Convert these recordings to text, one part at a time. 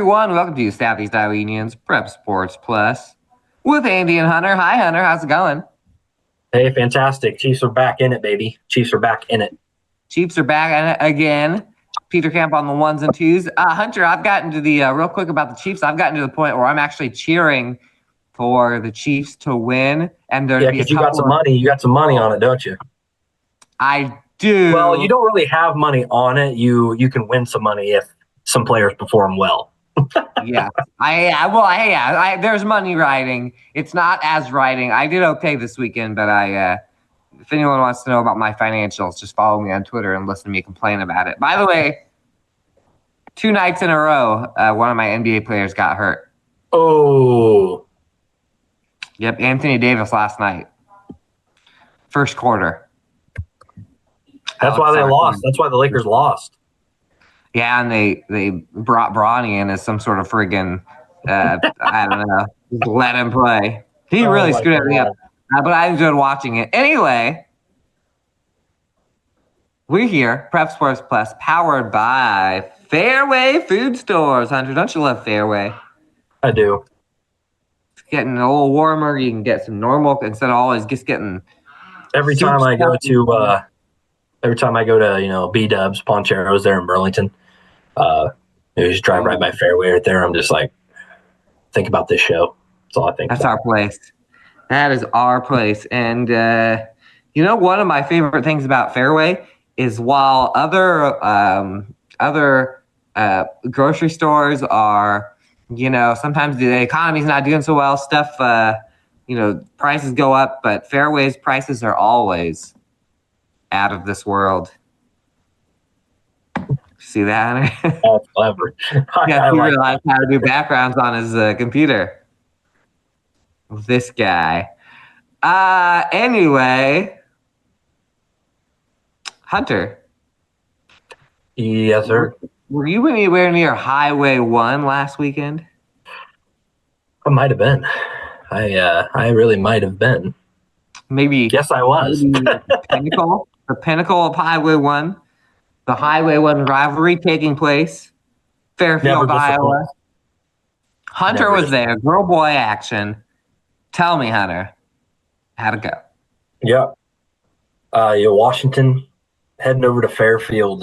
everyone. Welcome to Southeast Iowa Union's Prep Sports Plus with Andy and Hunter. Hi, Hunter. How's it going? Hey, fantastic. Chiefs are back in it, baby. Chiefs are back in it. Chiefs are back in it again. Peter Camp on the ones and twos. Hunter, I've gotten to the, real quick about the Chiefs, I've gotten to the point where I'm actually cheering for the Chiefs to win. And there'd be because you got some money. You got some money on it, don't you? I do. Well, you don't really have money on it. You can win some money if some players perform well. Yeah. There's money riding. It's not as riding. I did okay this weekend, but if anyone wants to know about my financials, just follow me on Twitter and listen to me complain about it. By the way, 2 nights in a row, one of my NBA players got hurt. Oh. Yep, Anthony Davis last night. First quarter. That's why they lost. That's why the Lakers lost. Yeah, and they brought Bronny in as some sort of friggin', I don't know, just let him play. He really screwed everything up, but I enjoyed watching it. Anyway, we're here, Prep Sports Plus, powered by Fairway Food Stores. Hunter, don't you love Fairway? I do. It's getting a little warmer. You can get some normal instead of always just getting. Every time I go to B-Dubs, Poncheros there in Burlington, you just drive right by Fairway right there. I'm just like, think about this show. That's all I think. That's our place. That is our place. And, one of my favorite things about Fairway is while other grocery stores are, sometimes the economy's not doing so well, stuff, prices go up, but Fairway's prices are always out of this world. See that? That's clever. Yeah, he realized how to do backgrounds on his computer. This guy. Anyway, Hunter. Yes, sir. Were you anywhere near Highway 1 last weekend? I might have been. I really might have been. Maybe. Yes, I was. The pinnacle of Highway 1. The Highway 1 rivalry taking place. Fairfield, Iowa. Hunter was there. Girl boy action. Tell me, Hunter, how'd it go? Yeah. Washington heading over to Fairfield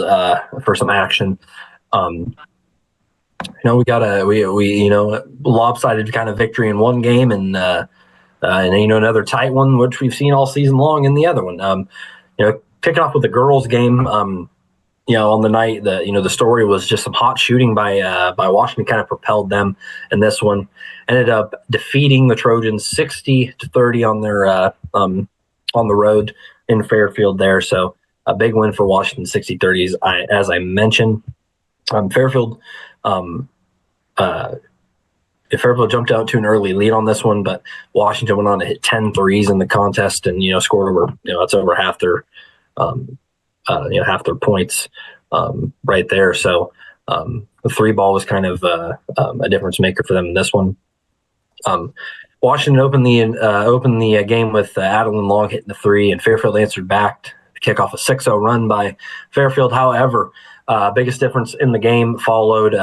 for some action. We got a lopsided kind of victory in one game and another tight one, which we've seen all season long in the other one. Kicking off with the girls' game, on the night, the story was just some hot shooting by Washington kind of propelled them in this one. Ended up defeating the Trojans 60-30 on their on the road in Fairfield there. So a big win for Washington, 60-30, as I mentioned. Fairfield jumped out to an early lead on this one, but Washington went on to hit 10 threes in the contest and scored over it's over half their points right there. So the three ball was kind of a difference maker for them in this one. Washington opened the game with Adeline Long hitting the three, and Fairfield answered back to kick off a 6-0 run by Fairfield. However, biggest difference in the game followed.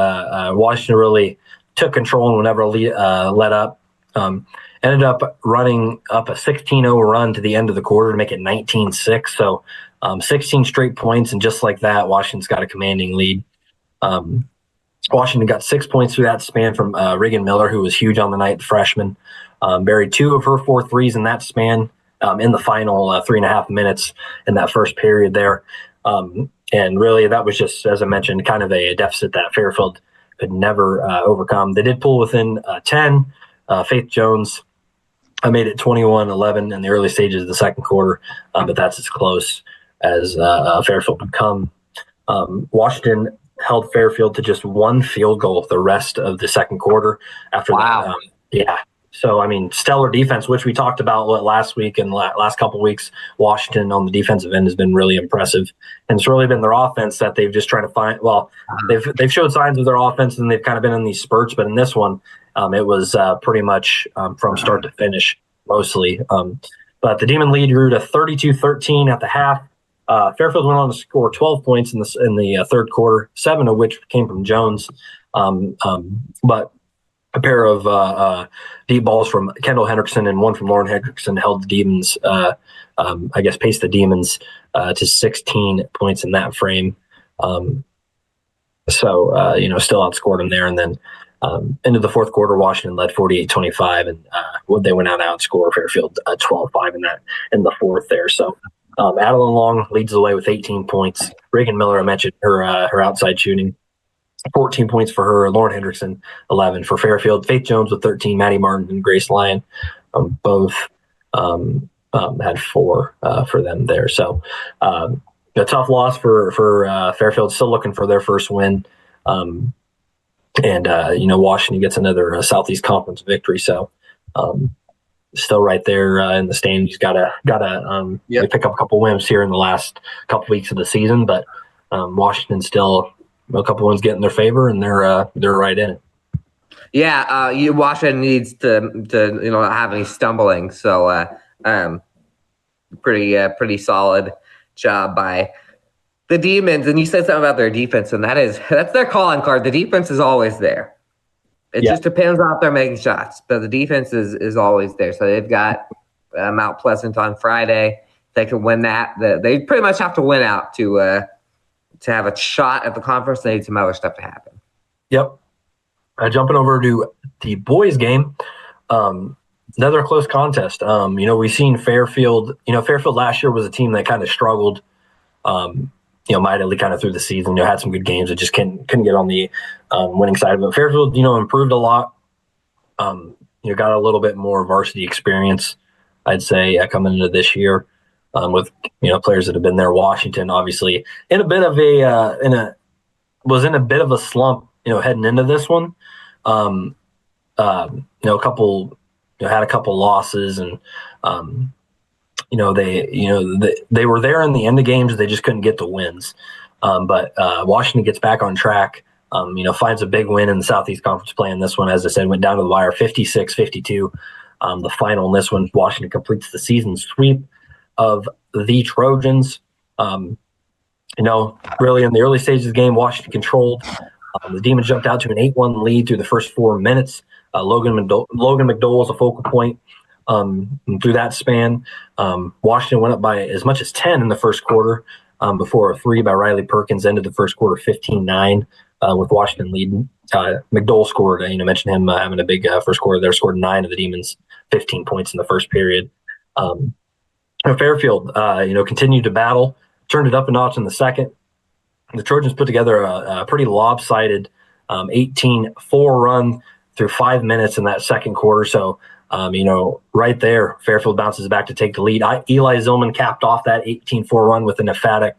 Washington really took control and whenever let up. Ended up running up a 16-0 run to the end of the quarter to make it 19-6. So 16 straight points, and just like that, Washington's got a commanding lead. Washington got 6 points through that span from Regan Miller, who was huge on the night, the freshman. Buried 2 of her 4 threes in that span in the final 3.5 minutes in that first period there. And really, that was just, as I mentioned, kind of a deficit that Fairfield could never overcome. They did pull within 10. Faith Jones made it 21-11 in the early stages of the second quarter, but that's as close as Fairfield would come. Washington held Fairfield to just 1 field goal the rest of the second quarter. After that, So, stellar defense, which we talked about last week and last couple of weeks. Washington on the defensive end has been really impressive. And it's really been their offense that they've just tried to find. Well, they've showed signs of their offense, and they've kind of been in these spurts. But in this one, it was pretty much from start to finish mostly. But the Demon lead grew to 32-13 at the half. Fairfield went on to score 12 points in the third quarter, 7 of which came from Jones. But a pair of deep balls from Kendall Hendrickson and one from Lauren Hendrickson held the Demons, paced the Demons to 16 points in that frame. Still outscored them there. And then into the fourth quarter, Washington led 48-25, and they went out and outscored Fairfield 12-5 in the fourth there. So Adeline Long leads the way with 18 points. Reagan Miller, I mentioned her outside shooting. 14 points for her. Lauren Hendrickson, 11 for Fairfield. Faith Jones with 13. Maddie Martin and Grace Lyon both had 4 for them there. So a tough loss for Fairfield. Still looking for their first win. Washington gets another Southeast Conference victory. So still right there in the stands. He's got to pick up a couple wins here in the last couple weeks of the season. But Washington still a couple ones get in their favor, and they're right in it. Yeah, Washington needs to not have any stumbling. So pretty solid job by the Demons. And you said something about their defense, and that's their calling card. The defense is always there. It just depends on if they're making shots, but the defense is always there. So they've got Mount Pleasant on Friday. They can win that. They pretty much have to win out to have a shot at the conference. They need some other stuff to happen. Yep. Jumping over to the boys game, another close contest. We've seen Fairfield. Fairfield last year was a team that kind of struggled, mightily kind of through the season. Had some good games, but just couldn't get on the winning side of it. Fairfield, improved a lot. Got a little bit more varsity experience, I'd say, coming into this year. With players that have been there. Washington obviously in a bit of a slump, heading into this one. Had a couple losses, and they were there in the end of games. They just couldn't get the wins. But Washington gets back on track. Finds a big win in the Southeast Conference play in this one. As I said, went down to the wire, 56-52. The final in this one, Washington completes the season sweep of the Trojans. Really in the early stages of the game, Washington controlled. The Demons jumped out to an 8-1 lead through the first 4 minutes. Logan McDowell was a focal point through that span. Washington went up by as much as 10 in the first quarter before a 3 by Riley Perkins ended the first quarter 15-9 with Washington leading. McDowell scored, mentioned him having a big first quarter there, scored 9 of the Demons' 15 points in the first period. Fairfield, continued to battle, turned it up a notch in the second. The Trojans put together a pretty lopsided 18-4 run through 5 minutes in that second quarter. So, right there, Fairfield bounces back to take the lead. Eli Zillman capped off that 18-4 run with an emphatic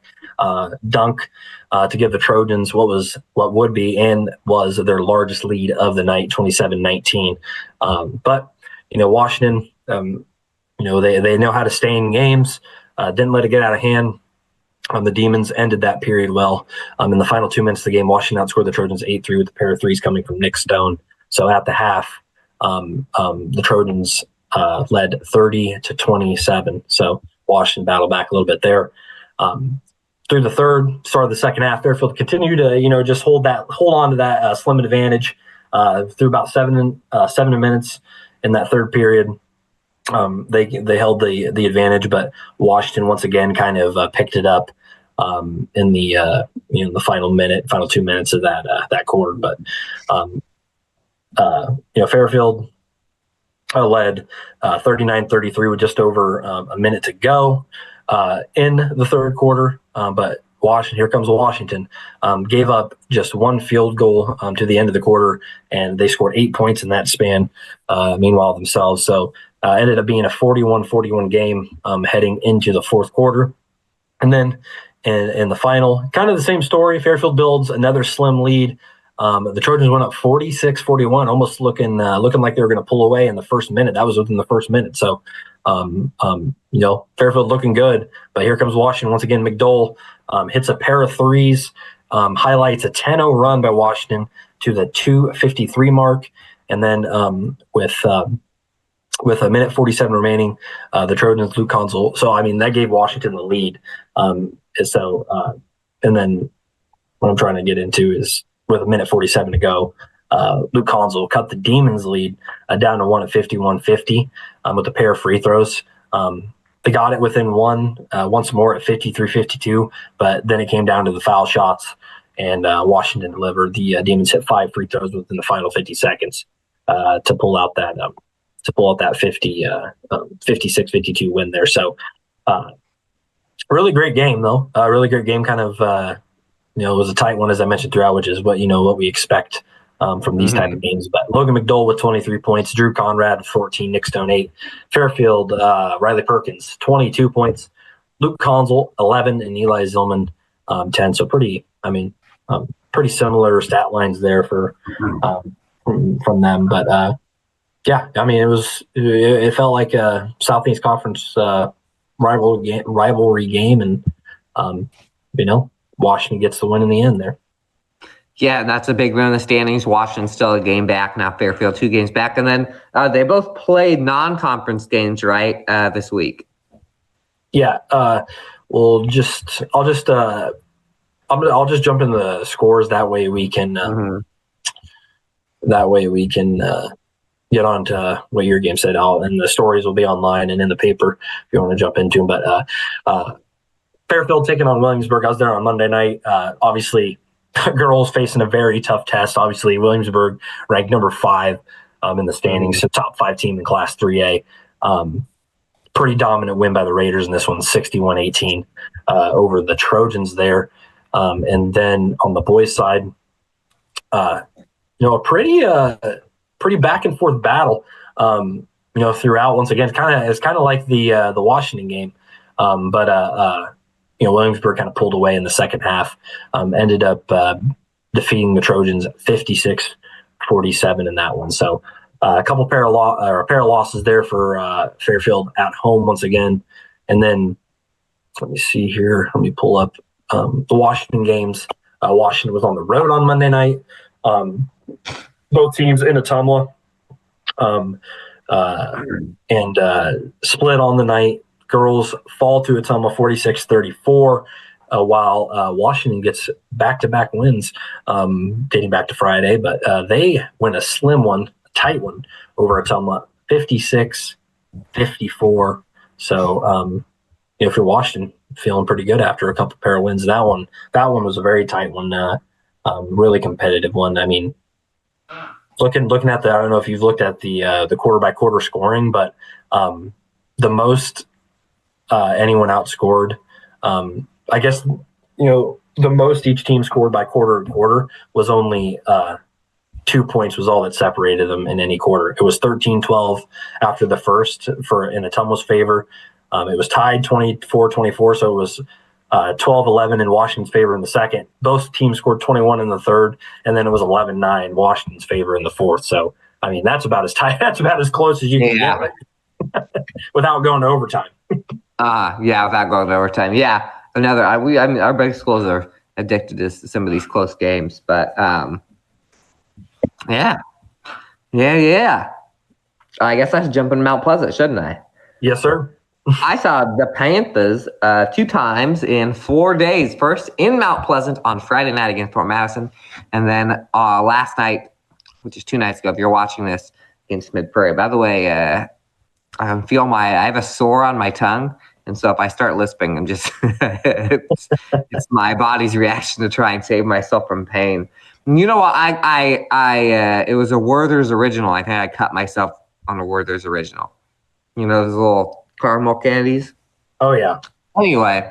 dunk to give the Trojans what was their largest lead of the night, 27-19. But Washington. They know how to stay in games, didn't let it get out of hand. The Demons ended that period well. In the final 2 minutes of the game, Washington outscored the Trojans 8-3 with a pair of threes coming from Nick Stone. So at the half, the Trojans led 30-27. So Washington battled back a little bit there. Through the third, start of the second half, Fairfield continued to just hold on to that slim advantage through about 7 minutes in that third period. They held the advantage, but Washington once again kind of picked it up in the final 2 minutes of that quarter. But Fairfield led 39-33 with just over a minute to go in the third quarter. But here comes Washington, gave up just one field goal to the end of the quarter, and they scored 8 points in that span. Meanwhile themselves, so. Ended up being a 41-41 game heading into the fourth quarter. And then in the final, kind of the same story. Fairfield builds another slim lead. The Trojans went up 46-41, almost looking like they were going to pull away in the first minute. That was within the first minute. So, Fairfield looking good. But here comes Washington once again. McDowell hits a pair of threes, highlights a 10-0 run by Washington to the 2:53 mark. And then with a minute 47 remaining, the Trojans Luke Consul. So, that gave Washington the lead. And then what I'm trying to get into is with a minute 47 to go, Luke Console cut the Demons lead down to 1 at 51-50 with a pair of free throws. They got it within one once more at 53-52, but then it came down to the foul shots, and Washington delivered. The Demons hit 5 free throws within the final 50 seconds to pull out that 56-52 win there. So really great game, though. Really great game. Kind of it was a tight one, as I mentioned throughout, which is what we expect from these type of games. But Logan McDowell with 23 points, Drew Conrad 14, Nick Stone 8, Fairfield, Riley Perkins 22 points, Luke Console 11, and Eli Zillman 10. So pretty similar stat lines there for from them. But yeah, I mean it felt like a Southeast Conference rivalry game, and Washington gets the win in the end there. Yeah, that's a big win in the standings. Washington's still a game back now. Fairfield 2 games back, and then they both played non-conference games, right? This week. Yeah. I'll just jump in the scores. That way we can. Get on to what your game said. And the stories will be online and in the paper if you want to jump into them. But Fairfield taking on Williamsburg. I was there on Monday night. Obviously, girls facing a very tough test. Obviously, Williamsburg ranked number 5 in the standings, so top 5 team in Class 3A. Pretty dominant win by the Raiders in this one, 61-18 over the Trojans there. And then on the boys' side, a pretty back and forth battle. Throughout. Once again, it's kind of like the Washington game, but Williamsburg kind of pulled away in the second half. Ended up defeating the Trojans 56-47 in that one. So a pair of losses there for Fairfield at home once again. And then let me see here. Let me pull up the Washington games. Washington was on the road on Monday night. Both teams in Ottumwa, and split on the night. Girls fall to Ottumwa 46-34, while Washington gets back-to-back wins dating back to Friday. But they win a slim one, a tight one, over Ottumwa, 56-54. So if you're Washington, feeling pretty good after a couple pair of wins. That one was a very tight one, really competitive one. I mean, looking at that, I don't know if you've looked at the quarter by quarter scoring, but the most anyone outscored, I guess the most each team scored by quarter to quarter was only 2 points was all that separated them in any quarter. It was 13-12 after the first in Ottumwa's favor. It was tied 24-24, so it was 12-11 in Washington's favor in the second. Both teams scored 21 in the third, and then it was 11-9 Washington's favor in the fourth. So, I mean, that's about as tight. That's about as close as you can get, right? Without going to overtime. Without going to overtime. Yeah, our big schools are addicted to some of these close games, but yeah. I guess I should jump into Mount Pleasant, shouldn't I? Yes, sir. I saw the Panthers 2 times in 4 days. First in Mount Pleasant on Friday night against Fort Madison, and then last night, which is 2 nights ago, if you're watching this, against Mid Prairie. By the way, I have a sore on my tongue, and so if I start lisping, I'm just it's my body's reaction to try and save myself from pain. You know what? It was a Werther's original. I think I cut myself on a Werther's original. Those little caramel candies. Oh, yeah. Anyway,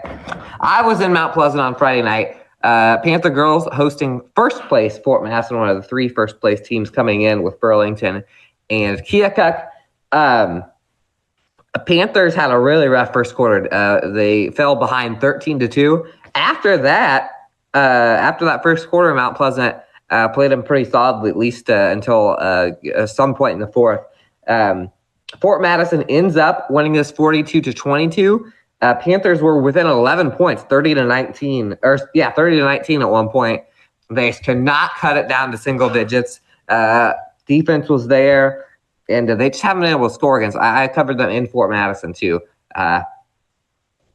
I was in Mount Pleasant on Friday night. Panther girls hosting first place Fort Madison, one of the 3 first place teams coming in with Burlington and Keokuk. Panthers had a really rough first quarter. They fell behind 13-2. After that first quarter, Mount Pleasant played them pretty solidly, at least until some point in the fourth. Fort Madison ends up winning this 42-22. Panthers were within 11 points, 30-19 at one point. They could not cut it down to single digits. Defense was there, and they just haven't been able to score against. I covered them in Fort Madison too.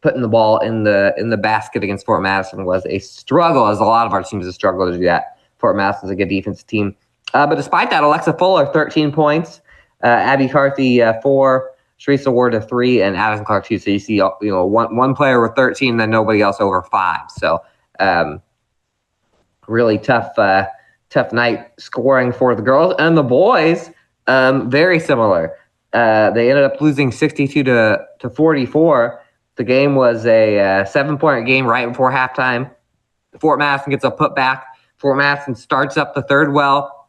Putting the ball in the basket against Fort Madison was a struggle, as a lot of our teams have struggled to do that. Fort Madison's a good defensive team. But despite that, Alexa Fuller, 13 points. Abby Carthy, 4. Teresa Ward, 3. And Addison Clark, 2. So you see, one player with 13, then nobody else over 5. So really tough night scoring for the girls. And the boys, very similar. They ended up losing 62 to 44. The game was a 7-point game right before halftime. Fort Madison gets a putback. Fort Madison starts up the third well.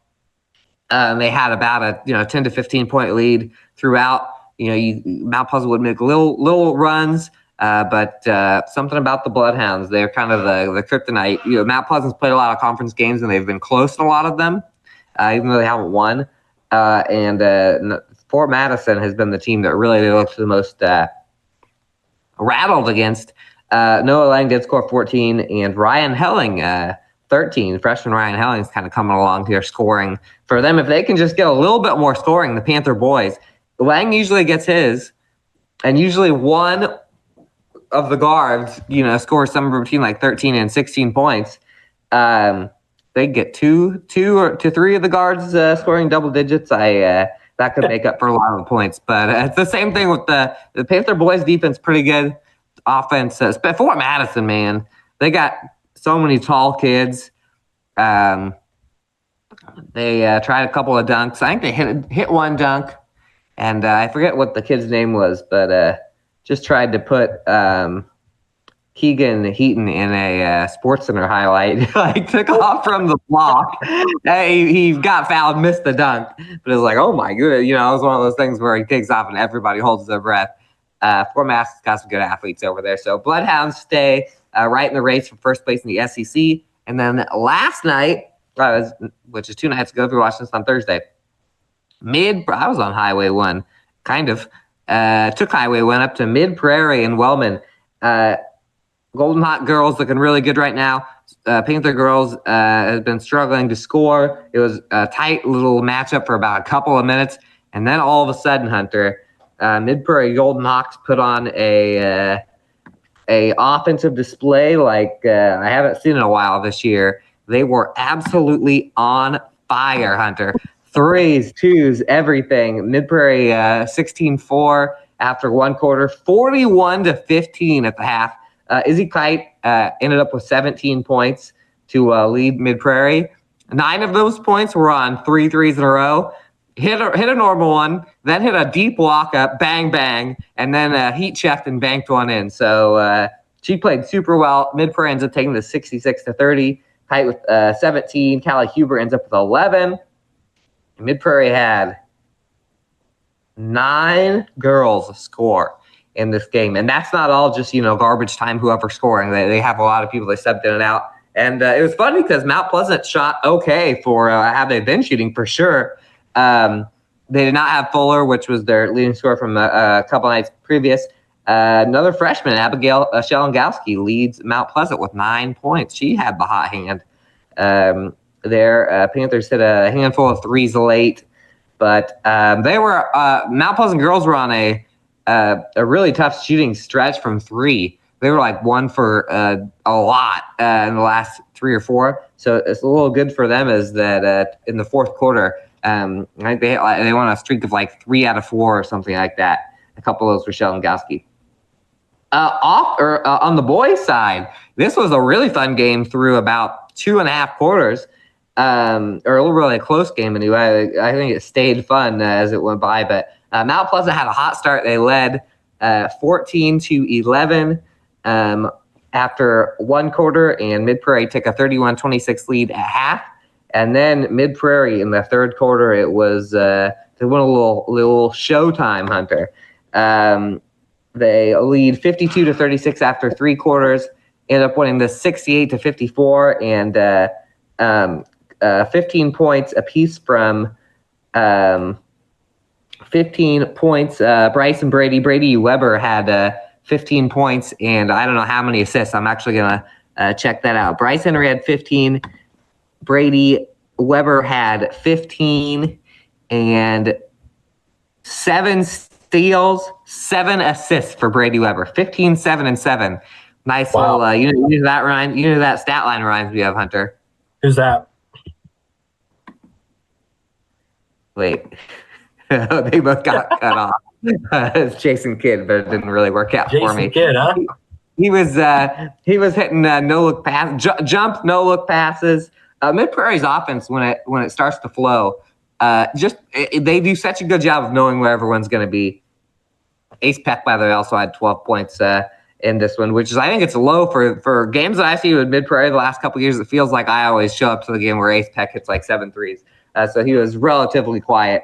They had about a 10 to 15 point lead throughout. Mount Pleasant would make little runs, but something about the Bloodhounds, they're kind of the kryptonite. Mount Pleasant's played a lot of conference games and they've been close in a lot of them, even though they haven't won. And Fort Madison has been the team that really they looked the most rattled against. Noah Lang did score 14, and Ryan Helling, 13. Freshman Ryan Helling is kind of coming along here scoring for them. If they can just get a little bit more scoring, the Panther boys, Lang usually gets his, and usually one of the guards, scores somewhere between like 13 and 16 points. They get two to 3 of the guards scoring double digits. That could make up for a lot of the points. But it's the same thing with the Panther boys' defense, pretty good offense. But Fort Madison, man, they got so many tall kids. They tried a couple of dunks. I think they hit one dunk, and I forget what the kid's name was, but just tried to put Keegan Heaton in a Sports Center highlight. Like took off from the block. He got fouled, missed the dunk, but it was like, oh my goodness, it was one of those things where he takes off and everybody holds their breath. Fort Madison's got some good athletes over there. So Bloodhounds stay right in the race for first place in the SEC. And then last night, which is 2 nights ago, if you're watching this on Thursday, I was on Highway 1, kind of. Took Highway 1 up to Mid Prairie and Wellman. Golden Hawk girls looking really good right now. Panther girls have been struggling to score. It was a tight little matchup for about a couple of minutes. And then all of a sudden, Hunter, Mid Prairie Golden Hawks put on a offensive display like I haven't seen in a while this year. They were absolutely on fire, Hunter. 3s, 2s, everything. Mid Prairie 16-4 after one quarter, 41-15 at the half. Izzy Kite ended up with 17 points to lead Mid Prairie. 9 of those points were on 3 threes in a row. Hit a normal one, then hit a deep walk up, bang, bang, and then heat checked and banked one in. So she played super well. Mid Prairie ends up taking the 66-30. Kite with 17. Callie Huber ends up with 11. Mid Prairie had 9 girls score in this game. And that's not all just, garbage time, whoever's scoring. They have a lot of people they subbed in and out. And it was funny because Mount Pleasant shot okay for how they've been shooting for sure. They did not have Fuller, which was their leading scorer from a couple nights previous. Another freshman, Abigail Shelengowski, leads Mount Pleasant with 9 points. She had the hot hand. Panthers hit a handful of 3s late, but they were Mount Pleasant girls were on a really tough shooting stretch from 3. They were like 1 for a lot in the last 3 or 4. So it's a little good for them is that in the fourth quarter, I think they went on a streak of like 3 out of 4 or something like that. A couple of those for Shelengowski. On the boys' side, this was a really fun game through about 2.5 quarters, or a little really close game anyway. I think it stayed fun as it went by, but Mount Pleasant had a hot start. They led 14-11 after one quarter, and Mid Prairie took a 31-26 lead at half. And then Mid Prairie in the third quarter, it was they went a little showtime, Hunter. They lead 52-36 after 3 quarters, end up winning the 68-54, and 15 points apiece from 15 points. Bryce and Brady Weber had 15 points, and I don't know how many assists. I'm actually going to check that out. Bryce Henry had 15. Brady Weber had 15 and 7 steals, 7 assists for Brady Weber. 15, 7, and 7. Nice. Wow. Little, you know that rhyme. You know that stat line rhymes we have, Hunter. Who's that? Wait. They both got cut off. It's Jason Kidd, but it didn't really work out for me. Jason Kidd, huh? He was hitting no look pass, jump no look passes. Mid Prairie's offense when it starts to flow, they do such a good job of knowing where everyone's going to be. Ace Peck, by the way, also had 12 points in this one, which is, I think it's low for games that I see with Mid Prairie the last couple of years. It feels like I always show up to the game where Ace Peck hits like 7 threes. So he was relatively quiet.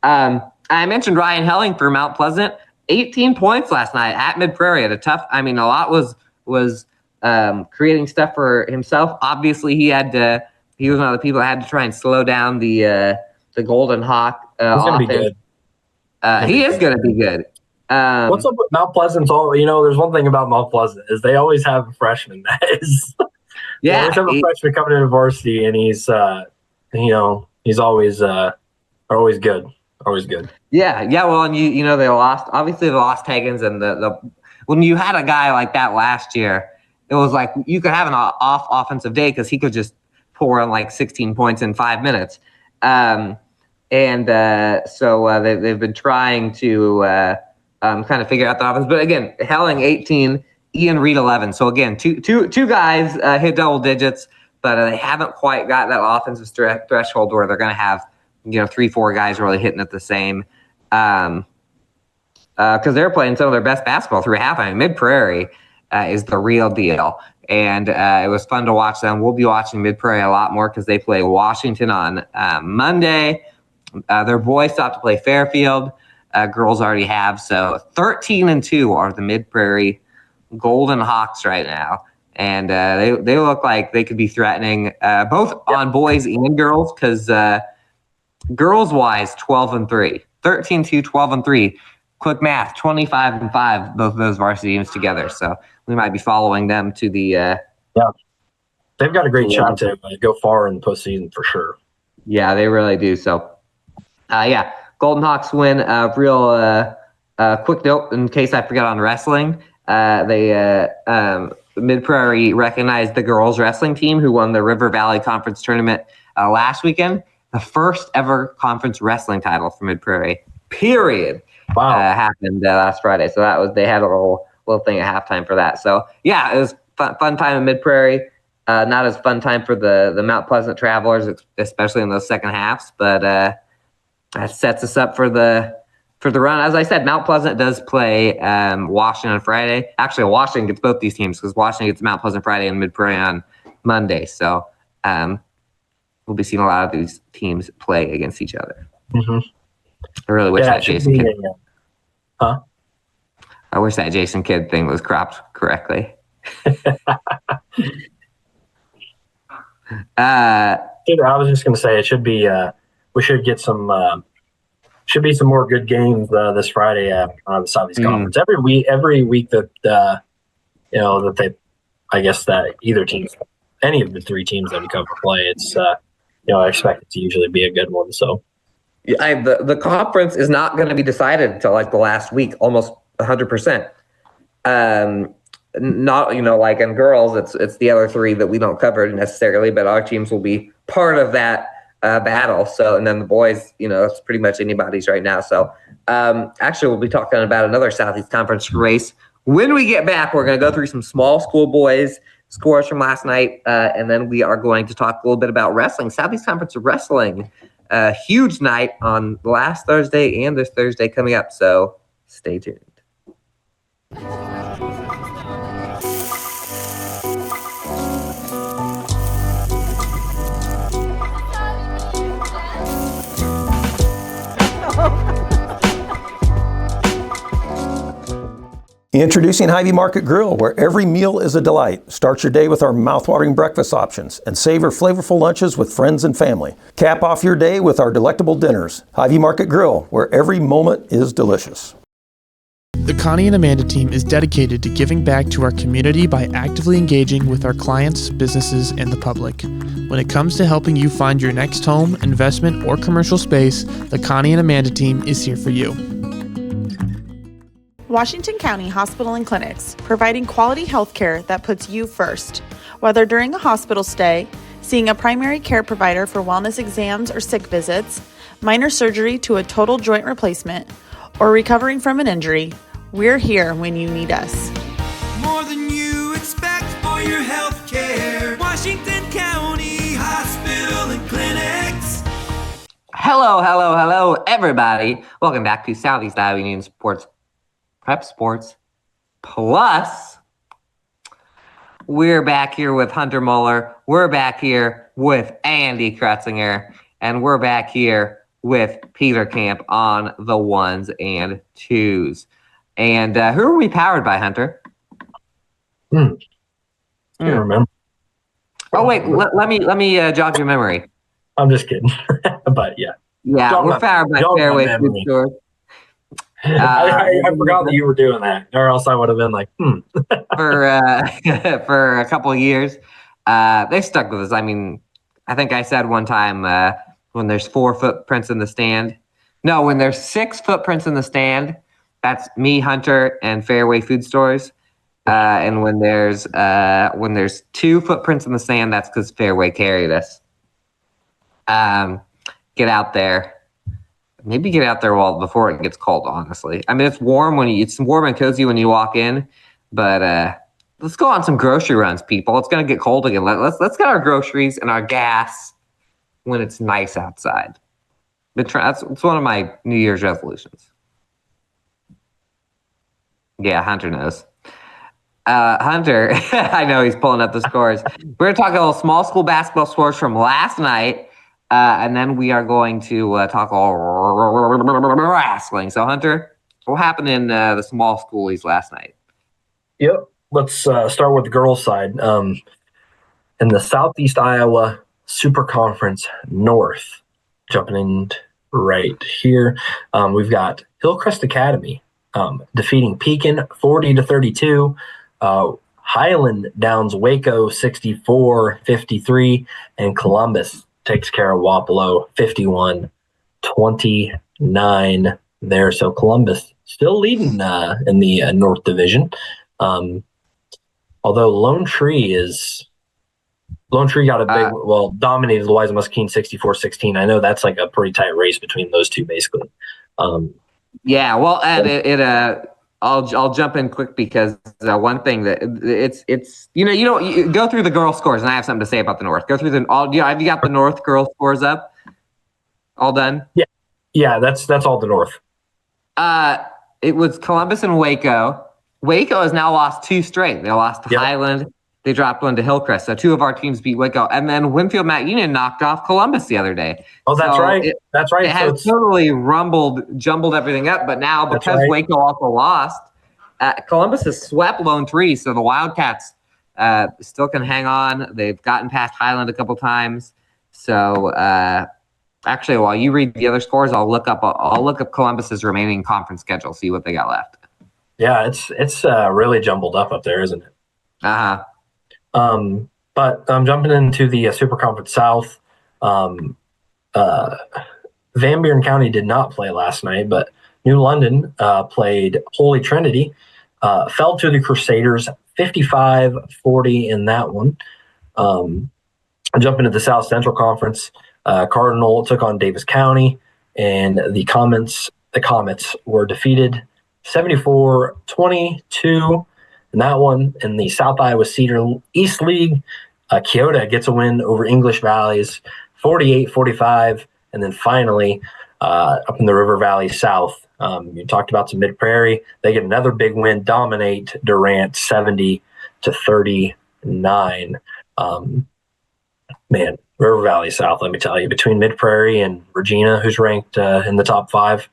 I mentioned Ryan Helling for Mount Pleasant, 18 points last night at Mid Prairie. At a lot was creating stuff for himself. Obviously, he was one of the people that had to try and slow down the Golden Hawk offense. He's going to be good. He is going to be good. What's up with Mount Pleasant? There's one thing about Mount Pleasant is they always have a freshman that is. They always have a freshman coming into varsity, and he's always good. Always good. Yeah. Well, and they lost Higgins, and when you had a guy like that last year, it was like you could have an off offensive day because he could just pour in like 16 points in 5 minutes. So they've been trying to kind of figure out the offense. But again, Helling 18, Ian Reed 11. So again, two guys hit double digits, but they haven't quite got that offensive threshold where they're going to have 3-4 guys really hitting it the same. Because they're playing some of their best basketball through half. I mean, Mid Prairie is the real deal, and it was fun to watch them. We'll be watching Mid Prairie a lot more because they play Washington on Monday. Their boys still have to play Fairfield. Girls already have. So 13-2 are the Mid Prairie Golden Hawks right now, and they look like they could be threatening both on boys and girls because girls wise 12-3, 13-2, 12-3. Quick math, 25-5, both of those varsity teams together. So we might be following them to the they've got a great shot to go far in the postseason for sure. Yeah, they really do. So Golden Hawks win. Real quick note in case I forget on wrestling. Mid Prairie recognized the girls wrestling team who won the River Valley Conference tournament last weekend. The first ever conference wrestling title for Mid Prairie. Period. Wow. Happened last Friday. So they had a little thing at halftime for that. So it was fun time in Mid Prairie. Not as fun time for the Mount Pleasant Travelers, especially in those second halves. But that sets us up for the run. As I said, Mount Pleasant does play Washington on Friday. Actually, Washington gets both these teams because Washington gets Mount Pleasant Friday and Mid Prairie on Monday. So we'll be seeing a lot of these teams play against each other. Mm-hmm. I really wish that Jason Kidd. I wish that Jason Kidd thing was cropped correctly. I was just going to say it should be. We should get some. Should be some more good games this Friday on the Southeast Conference. Every week that that they, I guess that either teams, any of the three teams that we come to play, it's I expect it to usually be a good one. So. The conference is not going to be decided until like the last week, almost 100%. Not like in girls, it's the other three that we don't cover necessarily, but our teams will be part of that battle. So, and then the boys, it's pretty much anybody's right now. So, actually, we'll be talking about another Southeast Conference race when we get back. We're going to go through some small school boys scores from last night, and then we are going to talk a little bit about wrestling. Southeast Conference wrestling. A huge night on last Thursday and this Thursday coming up, so stay tuned. Introducing Hy-Vee Market Grill, where every meal is a delight. Start your day with our mouthwatering breakfast options and savor flavorful lunches with friends and family. Cap off your day with our delectable dinners. Hy-Vee Market Grill, where every moment is delicious. The Connie and Amanda team is dedicated to giving back to our community by actively engaging with our clients, businesses, and the public. When it comes to helping you find your next home, investment, or commercial space, the Connie and Amanda team is here for you. Washington County Hospital and Clinics, providing quality health care that puts you first. Whether during a hospital stay, seeing a primary care provider for wellness exams or sick visits, minor surgery to a total joint replacement, or recovering from an injury, we're here when you need us. More than you expect for your health care. Washington County Hospital and Clinics. Hello, everybody. Welcome back to Southeast Iowa Union Sports Prep Sports Plus. We're back here with Hunter Muller. We're back here with Andy Kretzinger. And we're back here with Peter Camp on the ones and twos. And who are we powered by, Hunter? I can't remember. Oh, wait, let me jog your memory. I'm just kidding. But yeah. Yeah, we're powered by Fairway Food Stores. I forgot that you were doing that, or else I would have been like, for a couple of years. They stuck with us. I mean, I think I said one time when there's 4 footprints in the stand. No, when there's 6 footprints in the stand, that's me, Hunter, and Fairway Food Stores. And when there's 2 footprints in the sand, that's because Fairway carried us. Get out there. Maybe get out there before it gets cold, honestly. I mean, it's warm it's warm and cozy when you walk in, but let's go on some grocery runs, people. It's going to get cold again. Let's get our groceries and our gas when it's nice outside. It's one of my New Year's resolutions. Yeah, Hunter knows. Hunter, I know he's pulling up the scores. We're going to talk a little small school basketball scores from last night. And then we are going to talk all wrestling. So, Hunter, what happened in the small schoolies last night? Yep. Let's start with the girls' side. In the Southeast Iowa Super Conference North, jumping in right here, we've got Hillcrest Academy defeating Pekin 40-32. Highland downs Waco 64-53, and Columbus takes care of Wapello 51-29 there. So Columbus still leading in the North Division. Although Lone Tree got a big, dominated Louisa Muscatine 64-16. I know that's like a pretty tight race between those two, basically. Yeah, well, and I'll jump in quick because one thing that it's you go through the girl scores, and I have something to say about the North. Go through have you got the North girl scores up? All done? Yeah, that's all the North. It was Columbus and Waco. Waco has now lost 2 straight. They lost to Highland. They dropped one to Hillcrest. So 2 of our teams beat Waco. And then Winfield Mount Union knocked off Columbus the other day. Oh, that's right. That's right. It has totally jumbled everything up. But now, because Waco also lost, Columbus has swept Lone Tree. So the Wildcats still can hang on. They've gotten past Highland a couple times. So actually, while you read the other scores, I'll look up Columbus's remaining conference schedule, see what they got left. Yeah, it's really jumbled up there, isn't it? Uh-huh. But jumping into the Super Conference South, Van Buren County did not play last night, but New London played Holy Trinity, fell to the Crusaders 55-40 in that one. Jumping into the South Central Conference, Cardinal took on Davis County, and the Comets were defeated 74-22. In that one, in the South Iowa Cedar East League, Keota gets a win over English Valleys, 48-45. And then finally, up in the River Valley South, you talked about some Mid-Prairie. They get another big win, dominate Durant 70-39. Man, River Valley South, let me tell you, between Mid-Prairie and Regina, who's ranked in the top 5.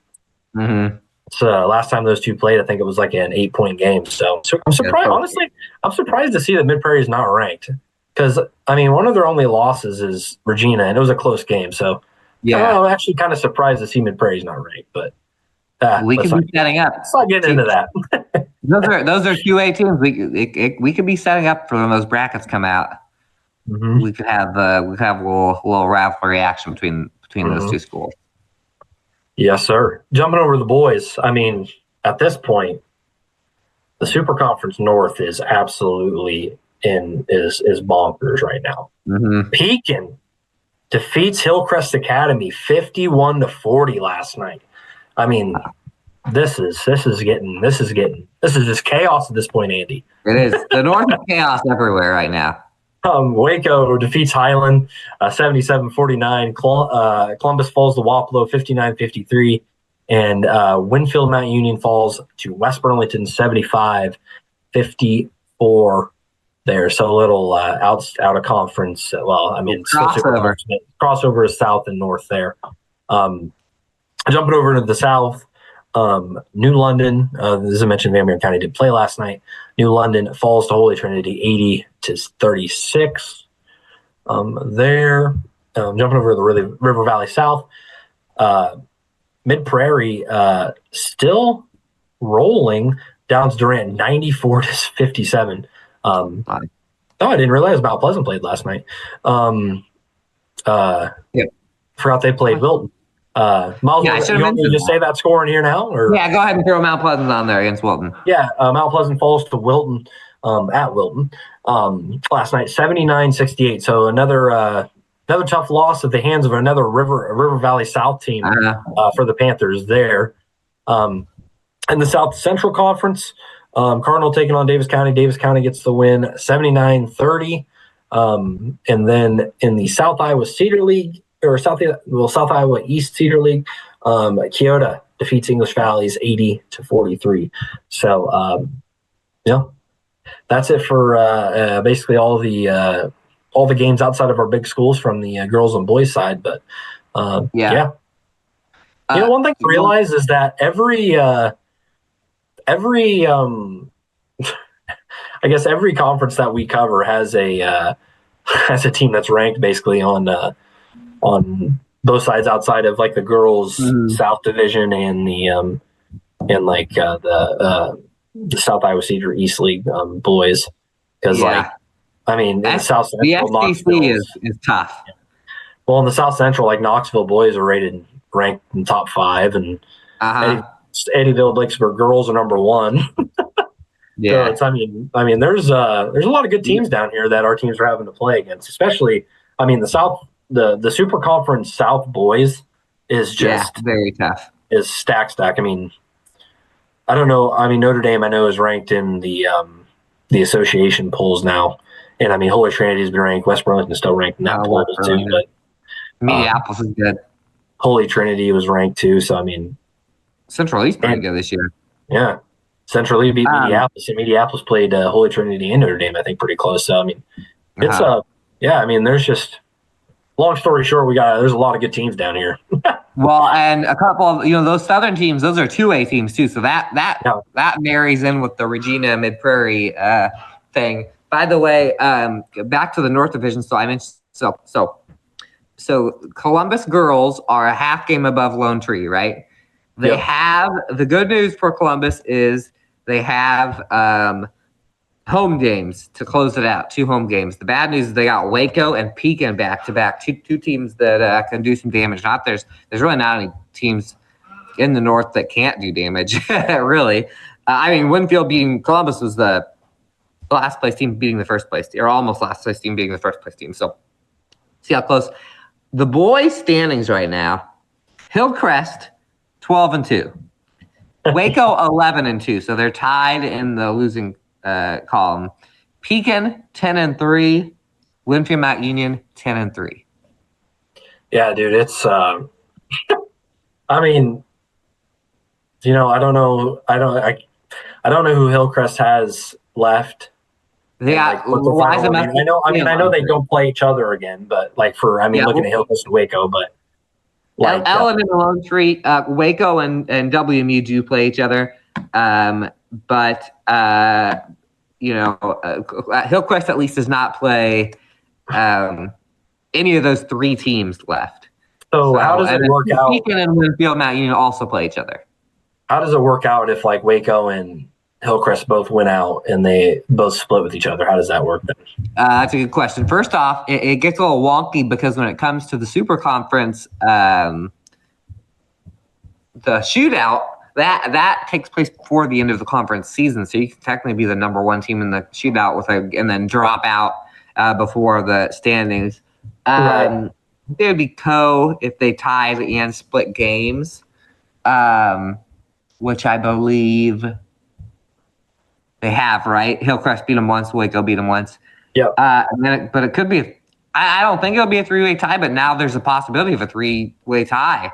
Mm-hmm. So last time those two played, I think it was like an 8-point game. So I'm surprised. Honestly, I'm surprised to see that Mid-Prairie is not ranked, because I mean, one of their only losses is Regina, and it was a close game. So I'm actually kind of surprised to see Mid-Prairie is not ranked. But we could be setting up. Let's not get into that. those are QA teams. We could be setting up for when those brackets come out. Mm-hmm. We could have a little rivalry action between those two schools. Yes, sir. Jumping over the boys, I mean, at this point, the Super Conference North is absolutely is bonkers right now. Mm-hmm. Pekin defeats Hillcrest Academy 51-40 last night. I mean, this is just chaos at this point, Andy. It is. The North is chaos everywhere right now. Waco defeats Highland 77-49. Columbus falls to Wapello 59-53. And Winfield Mount Union falls to West Burlington 75-54 there. So a little out of conference. Well, I mean, crossover is south and north there. Jumping over to the south, New London, as I mentioned, Van Buren County did play last night. New London falls to Holy Trinity 80-36 there. Jumping over to the River Valley South, Mid Prairie still rolling. Downs Durant 94-57. I didn't realize Mount Pleasant played last night. Forgot they played Wilton. Miles, you want me to just say that score in here now? Or? Yeah, go ahead and throw Mount Pleasant on there against Wilton. Yeah, Mount Pleasant falls to Wilton at Wilton last night, 79-68. So another tough loss at the hands of another River Valley South team for the Panthers there. In the South Central Conference, Cardinal taking on Davis County. Davis County gets the win 79-30. And then in the South Iowa Cedar League, or South Iowa East Cedar League, Keota defeats English Valleys 80-43. So, that's it for basically all the games outside of our big schools from the girls and boys side. But one thing to realize is that every I guess every conference that we cover has a team that's ranked basically on both sides outside of like the girls South Division and the South Iowa Cedar East League boys, because in the South Central, the SEC is tough. Well, in the South Central, like Knoxville boys are ranked in top 5, and Eddyville Blacksburg girls are number 1. Yeah, so there's a lot of good teams down here that our teams are having to play against, especially the South. The Super Conference South boys is just very tough. Is stack. I don't know. Notre Dame I know is ranked in the association polls now, and Holy Trinity has been ranked. West Burlington is still ranked in that poll too. But Minneapolis is good. Holy Trinity was ranked too. So Central East pretty good this year. Yeah, Central East beat Minneapolis, and Minneapolis played Holy Trinity and Notre Dame. I think pretty close. So it's there's just. Long story short, there's a lot of good teams down here. Well, and a couple of those southern teams, those are 2A teams too. So that marries in with the Regina Mid Prairie thing. By the way, back to the North Division. So I mentioned so Columbus girls are a half game above Lone Tree, right? They have the good news for Columbus is they have home games to close it out, 2 home games. The bad news is they got Waco and Pekin back to back, two teams that can do some damage. There's really not any teams in the North that can't do damage, really. Winfield beating Columbus was the last place team beating the first place, or almost last place team beating the first place team. So see how close. The boys standings right now: Hillcrest 12-2, Waco 11-2. So they're tied in the losing column. Pekin 10-3, Winfield Mount Union 10-3. Yeah, dude, it's I don't know. I don't know who Hillcrest has left. Yeah, I know they don't play each other again, but looking at Hillcrest and Waco, but Ellen and Lone Tree, Waco and WMU do play each other, but Hillcrest at least does not play any of those 3 teams left. So how does it work out? Pekin and Winfield Mount Union also play each other. How does it work out if Waco and Hillcrest both win out and they both split with each other? How does that work then? That's a good question. First off, it gets a little wonky because when it comes to the Super Conference, the shootout, that takes place before the end of the conference season, so you can technically be the number one team in the shootout and then drop out before the standings. Right. It would be if they tied and split games, which I believe they have. Right, Hillcrest beat them once, Waco beat them once. Yeah. But it could be. I don't think it'll be a 3-way tie, but now there's a possibility of a 3-way tie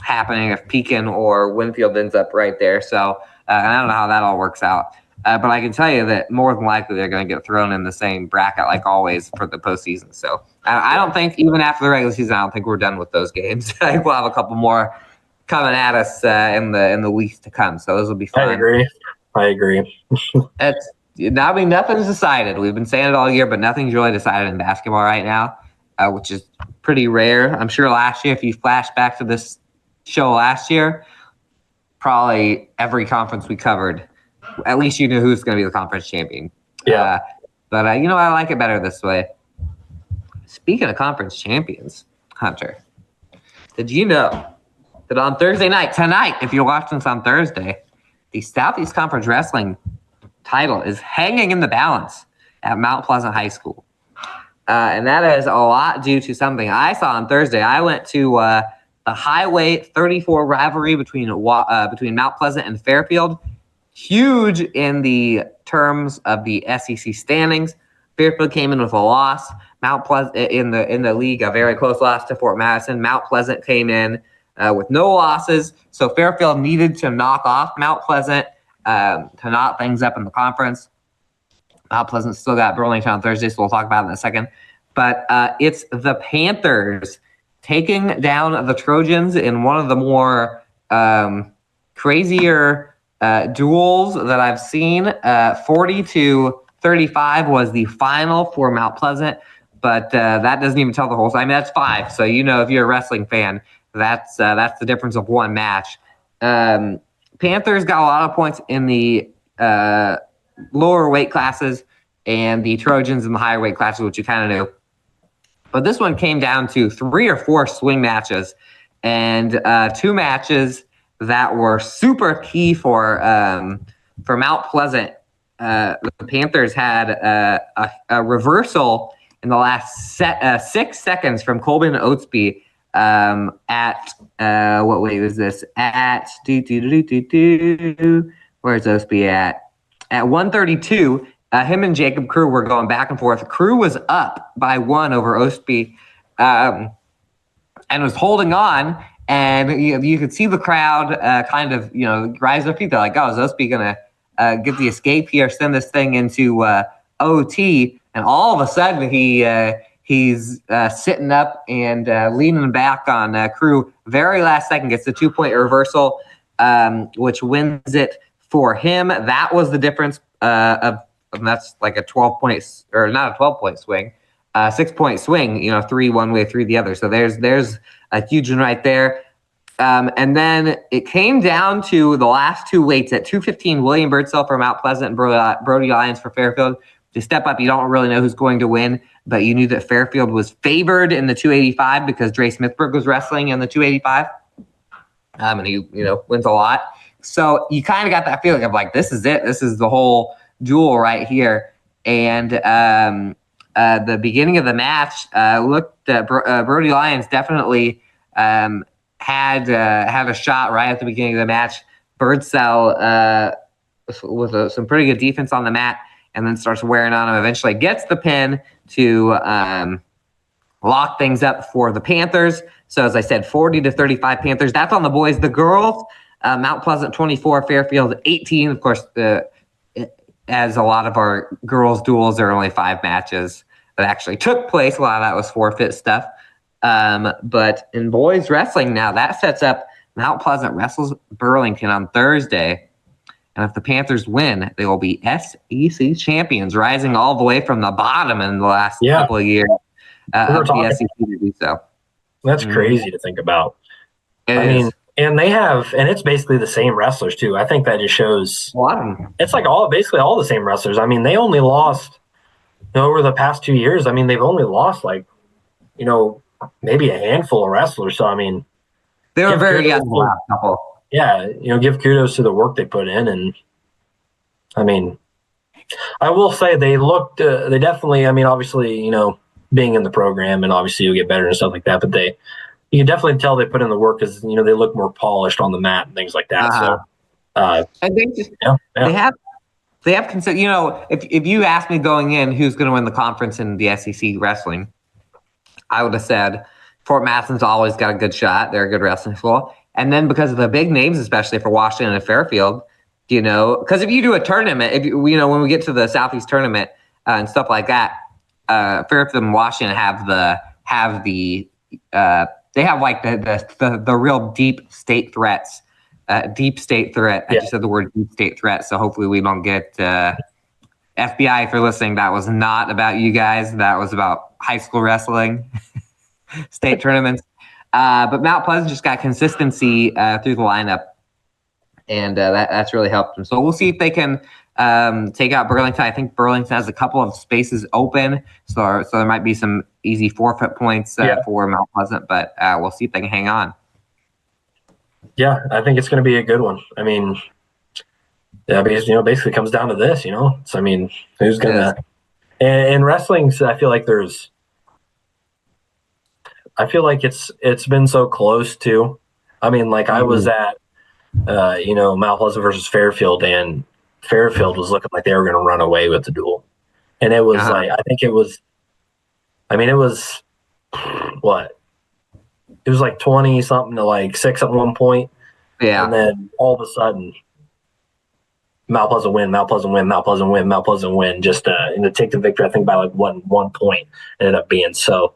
happening if Pekin or Winfield ends up right there. So I don't know how that all works out. But I can tell you that more than likely they're going to get thrown in the same bracket like always for the postseason. So I don't think even after the regular season, I don't think we're done with those games. I think we'll have a couple more coming at us in the weeks to come. So those will be fun. I agree. Nothing's decided. We've been saying it all year, but nothing's really decided in basketball right now, which is pretty rare. I'm sure last year, if you flash back to this show last year, probably every conference we covered, at least you knew who's going to be the conference champion. Yeah. But I like it better this way. Speaking of conference champions, Hunter, did you know that on Thursday night, tonight, if you're watching this on Thursday, the Southeast Conference Wrestling title is hanging in the balance at Mount Pleasant High School. And that is a lot due to something I saw on Thursday. I went to the Highway 34 rivalry between Mount Pleasant and Fairfield. Huge in the terms of the SEC standings. Fairfield came in with a loss. Mount Pleasant in the league, a very close loss to Fort Madison. Mount Pleasant came in with no losses. So Fairfield needed to knock off Mount Pleasant to knot things up in the conference. Mount Pleasant still got Burlington on Thursday, so we'll talk about it in a second. But it's the Panthers taking down the Trojans in one of the more crazier duels that I've seen. 40-35 was the final for Mount Pleasant, but that doesn't even tell the whole story. I mean, that's 5, so if you're a wrestling fan, that's the difference of one match. Panthers got a lot of points in the lower weight classes and the Trojans in the higher weight classes, which you kind of knew. But this one came down to 3 or 4 swing matches and 2 matches that were super key for Mount Pleasant. The Panthers had a reversal in the last 6 seconds from Colbin Oatsby at what weight was this? At where's Oatsby at? At 132. Him and Jacob Crew were going back and forth. Crew was up by 1 over Oatsby and was holding on. And you could see the crowd kind of, rise their feet. They're like, oh, is Oatsby going to get the escape here, send this thing into OT? And all of a sudden, he's sitting up and leaning back on Crew. Very last second, gets the 2-point reversal, which wins it for him. That was the difference and that's like a 12-point, or not a 12-point swing, 6-point swing, 3 one way, 3 the other. So there's a huge one right there. And then it came down to the last 2 weights at 215, William Birdsell for Mount Pleasant and Brody Lyons for Fairfield. To step up, you don't really know who's going to win, but you knew that Fairfield was favored in the 285 because Dre Smithberg was wrestling in the 285. And he, wins a lot. So you kind of got that feeling of like, this is it. This is the whole duel right here. And the beginning of the match looked Brody Lyons definitely had a shot right at the beginning of the match. Birdsell with some pretty good defense on the mat, and then starts wearing on him. Eventually gets the pin to lock things up for the Panthers. So as I said, 40-35 Panthers. That's on the boys. The girls, Mount Pleasant 24, Fairfield 18. Of course, as a lot of our girls' duels, there are only 5 matches that actually took place. A lot of that was forfeit stuff. But in boys wrestling now, that sets up Mount Pleasant wrestles Burlington on Thursday. And if the Panthers win, they will be SEC champions, rising all the way from the bottom in the last couple of years of the SEC to do so. That's crazy to think about. And they have, and it's basically the same wrestlers too. I think that just shows it's like basically all the same wrestlers. I mean, they only lost over the past 2 years. I mean, they've only lost maybe a handful of wrestlers. So I mean, they were very young the last couple. yeah, give kudos to the work they put in. And I mean, I will say they definitely, obviously, being in the program and obviously you'll get better and stuff like that, but you can definitely tell they put in the work because, they look more polished on the mat and things like that. Uh-huh. So, and they just, yeah. they have consider, if you asked me going in who's going to win the conference in the SEC wrestling, I would have said Fort Masson's always got a good shot. They're a good wrestling school. And then because of the big names, especially for Washington and Fairfield, because if you do a tournament, when we get to the Southeast tournament and stuff like that, Fairfield and Washington they have like the real deep state threats. Deep state threat. I just said the word deep state threat, so hopefully we don't get FBI if you're listening. That was not about you guys. That was about high school wrestling state tournaments. But Mount Pleasant just got consistency through the lineup, and that's really helped them. So we'll see if they can take out Burlington. I think Burlington has a couple of spaces open, so there might be some easy forfeit points for Mount Pleasant, but we'll see if they can hang on. Yeah, I think it's going to be a good one. I mean, because basically comes down to this, So who's going to? And wrestling, I feel like it's been so close to. I was at Mount Pleasant versus Fairfield, and Fairfield was looking like they were going to run away with the duel, and it was it was what. It was like 20 something to like 6 at one point. Yeah. And then all of a sudden, Mount Pleasant win, just to take the victory, I think by like one point ended up being. So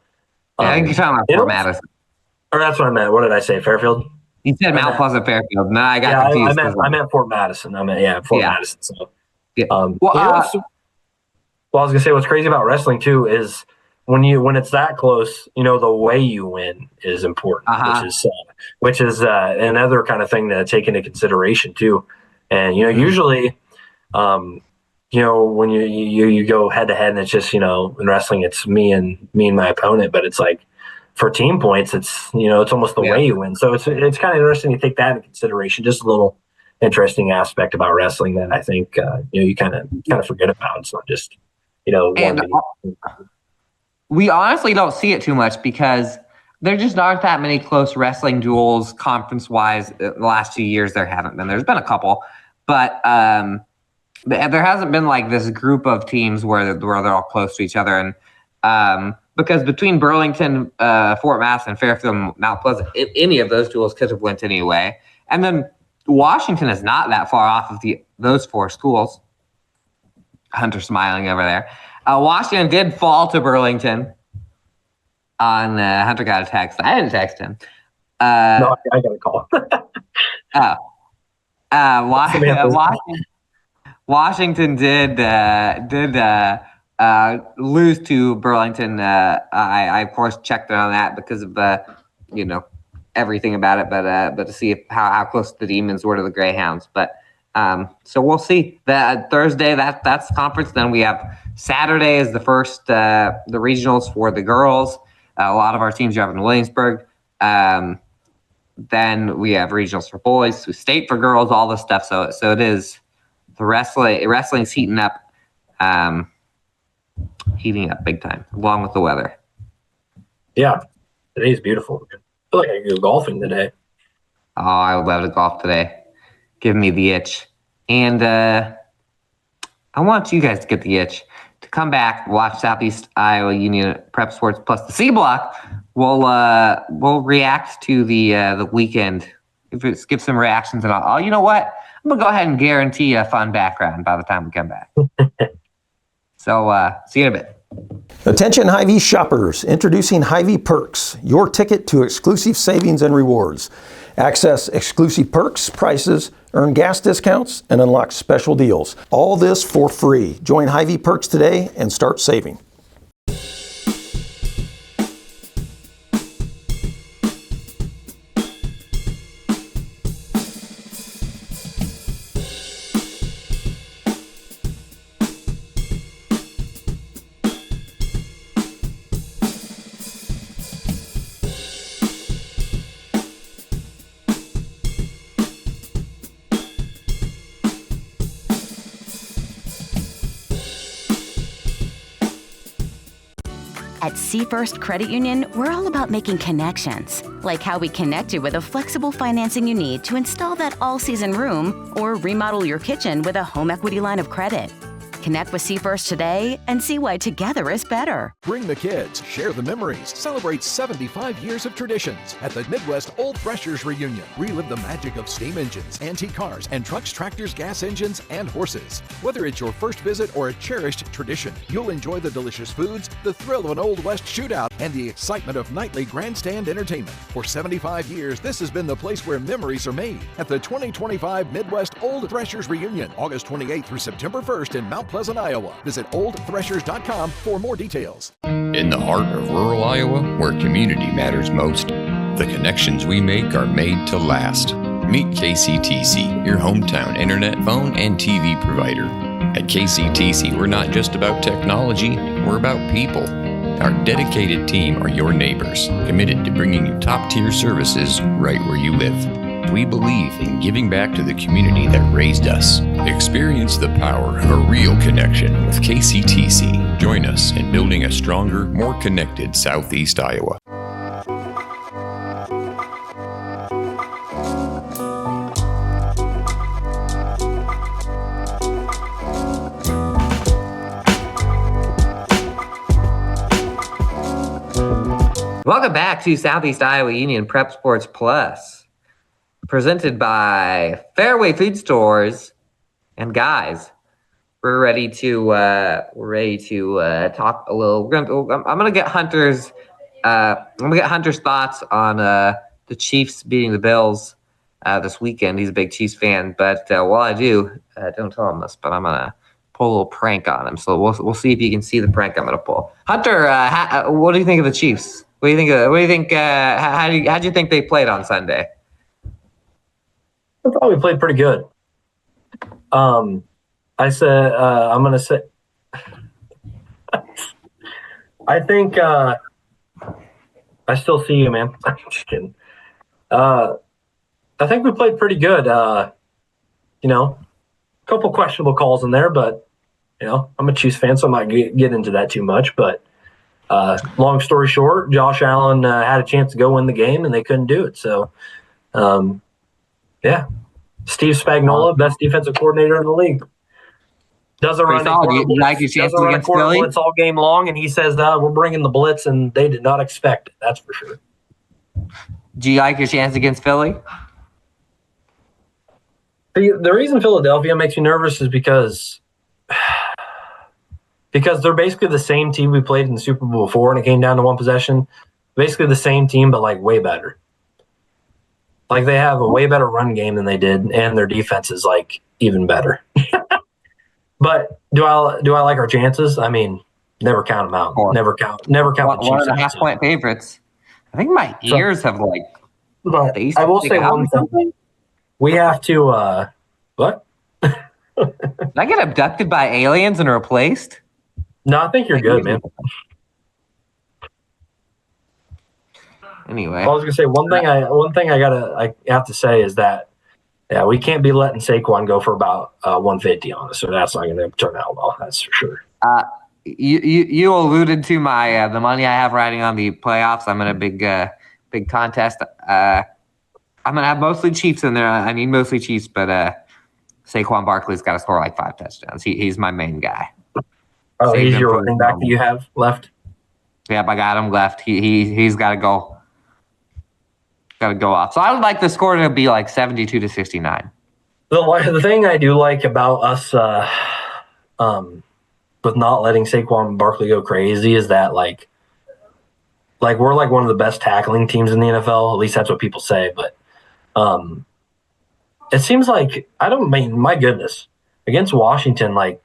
I think you're talking about Fort Madison. Or that's what I meant. What did I say? Fairfield? You said Mount Pleasant Fairfield. No, I got confused. I meant Fort Madison. Fort Madison. So yeah. I was gonna say what's crazy about wrestling too is when it's that close, the way you win is important, which is another kind of thing to take into consideration too. And usually, when you go head to head, and it's just in wrestling, it's me and my opponent. But it's like for team points, it's it's almost the way you win. So it's kind of interesting to take that into consideration. Just a little interesting aspect about wrestling that I think you kind of forget about. It's not just we honestly don't see it too much because there just aren't that many close wrestling duels conference-wise. The last 2 years there haven't been. There's been a couple, but there hasn't been like this group of teams where they're all close to each other. And because between Burlington, Fort Masson, Fairfield, and Mount Pleasant, any of those duels could have went anyway. And then Washington is not that far off of those 4 schools. Hunter smiling over there. Washington did fall to Burlington on Hunter got a text. I didn't text him. No, I got a call. Washington did lose to Burlington. I of course checked on that because of everything about it, but to see how close the Demons were to the Greyhounds. But so we'll see. That Thursday, that's conference. Then we have Saturday is the first the regionals for the girls. A lot of our teams are up in Williamsburg. Then we have regionals for boys, so state for girls, all this stuff. So it is the wrestling's heating up big time, along with the weather. Yeah, today's beautiful. I feel like I could go golfing today. Oh, I would love to golf today. Give me the itch. And I want you guys to get the itch to come back, watch Southeast Iowa Union Prep Sports plus the C Block. We'll react to the weekend. Give some reactions and all. You know what? I'm gonna go ahead and guarantee a fun background by the time we come back. So see you in a bit. Attention Hy-Vee shoppers, introducing Hy-Vee Perks, your ticket to exclusive savings and rewards. Access exclusive perks, prices, earn gas discounts, and unlock special deals. All this for free. Join Hy-Vee Perks today and start saving. At See First Credit Union, we're all about making connections, like how we connect you with a flexible financing you need to install that all-season room or remodel your kitchen with a home equity line of credit. Connect with See First today and see why together is better. Bring the kids, share the memories, celebrate 75 years of traditions at the Midwest Old Threshers Reunion. Relive the magic of steam engines, antique cars, and trucks, tractors, gas engines, and horses. Whether it's your first visit or a cherished tradition, you'll enjoy the delicious foods, the thrill of an Old West shootout, and the excitement of nightly grandstand entertainment. For 75 years, this has been the place where memories are made at the 2025 Midwest Old Threshers Reunion, August 28th through September 1st in Mount Pleasant, Iowa. Visit oldthreshers.com for more details. In the heart of rural Iowa, where community matters most, the connections we make are made to last. Meet KCTC, your hometown internet, phone, and TV provider. At KCTC, we're not just about technology, we're about people. Our dedicated team are your neighbors, committed to bringing you top-tier services right where you live. We believe in giving back to the community that raised us. Experience the power of a real connection with KCTC. Join us in building a stronger, more connected Southeast Iowa. Welcome back to Southeast Iowa Union Prep Sports Plus, presented by Fairway Food Stores. And guys, we're ready to talk a little. I'm gonna get Hunter's thoughts on the Chiefs beating the Bills this weekend. He's a big Chiefs fan, but while I do, don't tell him this, but I'm gonna pull a little prank on him. So we'll see if you can see the prank I'm gonna pull. Hunter, what do you think of the Chiefs? What do you think? How do you think they played on Sunday? I thought we played pretty good. I said I'm gonna say. I think I still see you, man. I'm just kidding. I think we played pretty good. A couple questionable calls in there, but I'm a Chiefs fan, so I might get into that too much. But long story short, Josh Allen had a chance to go win the game, and they couldn't do it. So, yeah. Steve Spagnuolo, best defensive coordinator in the league. Doesn't run you like your chances against Philly? Blitz all game long, and he says, we're bringing the blitz, and they did not expect it. That's for sure. Do you like your chance against Philly? The reason Philadelphia makes me nervous is because they're basically the same team we played in the Super Bowl before, and it came down to one possession. Basically the same team, but like way better. Like they have a way better run game than they did, and their defense is like even better. But do I like our chances? I mean, never count them out. Never count. The Chiefs. 1.5 point favorites. I think my ears have like. But I will say one thing. We have to. What? Did I get abducted by aliens and replaced? No, I think you're good, man. Anyway, I was gonna say one thing I have to say is that we can't be letting Saquon go for about 150 on us, so that's not gonna turn out well. That's for sure. You alluded to my the money I have riding on the playoffs. I'm in a big contest. I'm gonna have mostly Chiefs in there. I mean mostly Chiefs, but Saquon Barkley's got to score like 5 touchdowns. He's my main guy. Oh, he's your running back that you have left. Yep, I got him left. He's got to go. Got to go off. So I would like the score to be like 72-69. The thing I do like about us with not letting Saquon Barkley go crazy is that like we're like one of the best tackling teams in the NFL. At least that's what people say. But it seems like my goodness, against Washington, like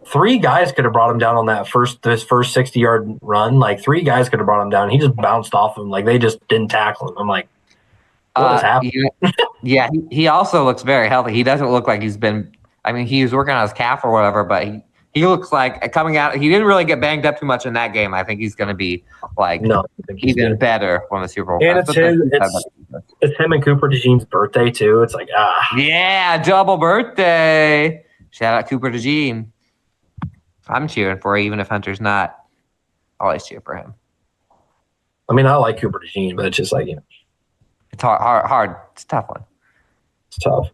3 guys could have brought him down on that first 60-yard run. Like 3 guys could have brought him down. He just bounced off him. Like they just didn't tackle him. I'm like, what is happening? Yeah, he also looks very healthy. He doesn't look like he's been. I mean, he was working on his calf or whatever, but he looks like coming out. He didn't really get banged up too much in that game. I think he's going to be like even better when the Super Bowl. And it's him and Cooper DeJean's birthday too. It's like yeah, double birthday. Shout out Cooper DeJean. I'm cheering for you, even if Hunter's not. always cheer for him. I mean, I like Cooper DeJean, but it's just like, It's hard. It's a tough one. it's tough.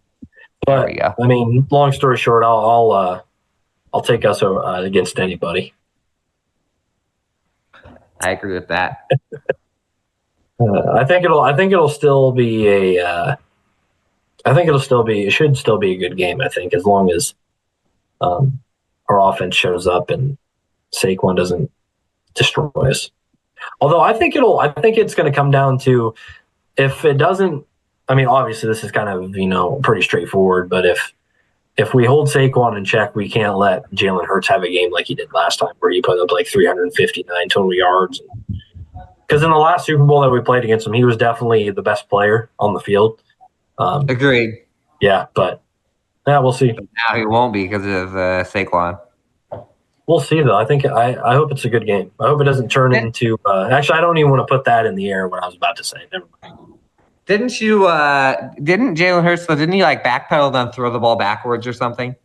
There But we go. I mean, long story short, I'll take us against anybody. I agree with that. I think it'll still be it should still be a good game. I think as long as our offense shows up and Saquon doesn't destroy us. Although I think it's going to come down to if it doesn't. I mean, obviously this is kind of pretty straightforward, but if we hold Saquon in check, we can't let Jalen Hurts have a game like he did last time, where he put up like 359 total yards. Because in the last Super Bowl that we played against him, he was definitely the best player on the field. Agreed. Yeah, but we'll see. But now he won't be because of Saquon. We'll see, though. I hope it's a good game. I hope it doesn't turn into. Actually, I don't even want to put that in the air. What I was about to say. Never mind. Didn't Jalen Hurts? Didn't he like backpedal and throw the ball backwards or something?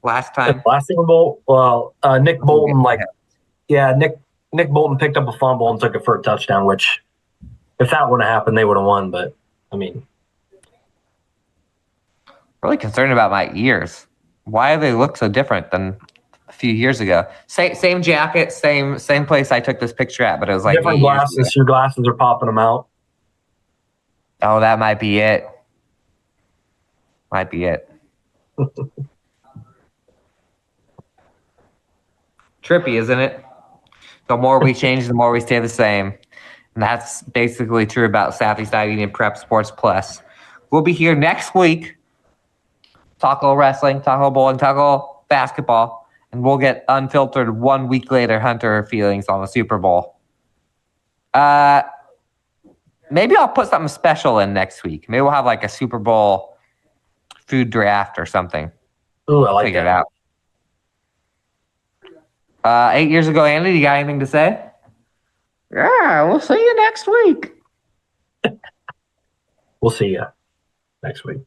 Last time. Last Super Bowl. Well, Nick Bolton Nick Bolton picked up a fumble and took it for a touchdown. Which, if that would have happened, they would have won. But I mean, really concerned about my ears. Why do they look so different than a few years ago? Same jacket, same place I took this picture at, but it was like different glasses. Your glasses are popping them out. Oh, that might be it. Might be it. Trippy, isn't it? The more we change, the more we stay the same. And that's basically true about Southeast Iowa Union Prep Sports Plus. We'll be here next week. Talk a little wrestling, talk a little bowling, talk a little basketball. And we'll get unfiltered 1 week later Hunter feelings on the Super Bowl. Maybe I'll put something special in next week. Maybe we'll have like a Super Bowl food draft or something. Ooh, I like Figure that. it out. 8 years ago, Andy, you got anything to say? Yeah, we'll see you next week. We'll see you next week.